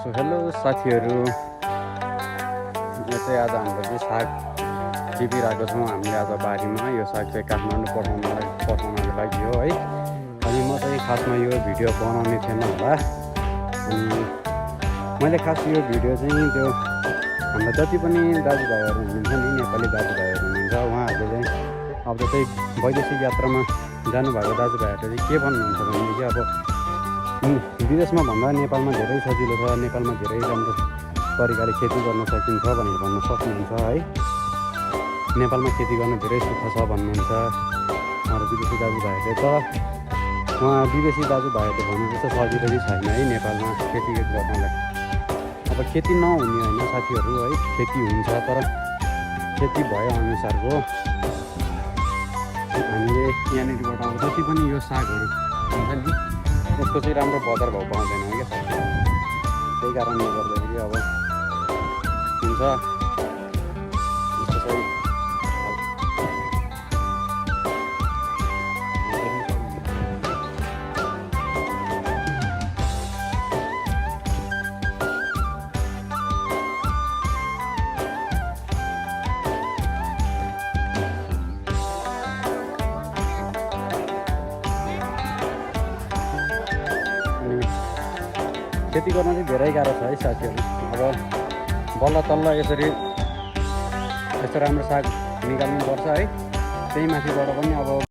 So hello साथीहरू, यो चाहिँ आज हाम्रो चाहिँ साग टिपिरहेको छौँ हामीले आज बारीमा। यो साग चाहिँ काठमाडौँ पठाउनको लागि हो है। अनि म चाहिँ खासमा यो भिडियो बनाउने थिएन होला। अनि मैले खास यो भिडियो चाहिँ त्यो हाम्रो जति पनि दाजुभाइहरू हुनुहुन्छ नि, नेपाली दाजुभाइहरू हुनुहुन्छ, उहाँहरूले चाहिँ अब जस्तै वैदेशिक यात्रामा जानुभएको दाजुभाइहरूले चाहिँ के भन्नुहुन्छ भनेदेखि अब विदेशमा भन्दा नेपालमा धेरै सजिलो छ, नेपालमा धेरै राम्रो तरिकाले खेती गर्न सकिन्छ भनेर भन्न सक्नुहुन्छ है। नेपालमा खेती गर्न धेरै सुख छ भन्नुहुन्छ हाम्रो विदेशी दाजुभाइहरूले। तर उहाँ विदेशी दाजुभाइहरूले भन्नु जस्तो सजिलो चाहिँ छैन है नेपालमा खेती गर्नलाई। अब खेती नहुने होइन साथीहरू है, खेती हुन्छ तर खेती भए अनुसारको हामीले यहाँनिरबाट अब जति पनि यो सागहरू हुन्छ नि, त्यसको चाहिँ राम्रो बजार भाउ पाउँदैन क्या साथी। त्यही कारणले गर्दाखेरि अब हुन्छ यस्तो चाहिँ खेती गर्न चाहिँ धेरै गाह्रो छ है साथीहरू। अब बल्ल तल्ल यसरी यस्तो राम्रो साग निकाल्नुपर्छ है। त्यही माथिबाट पनि अब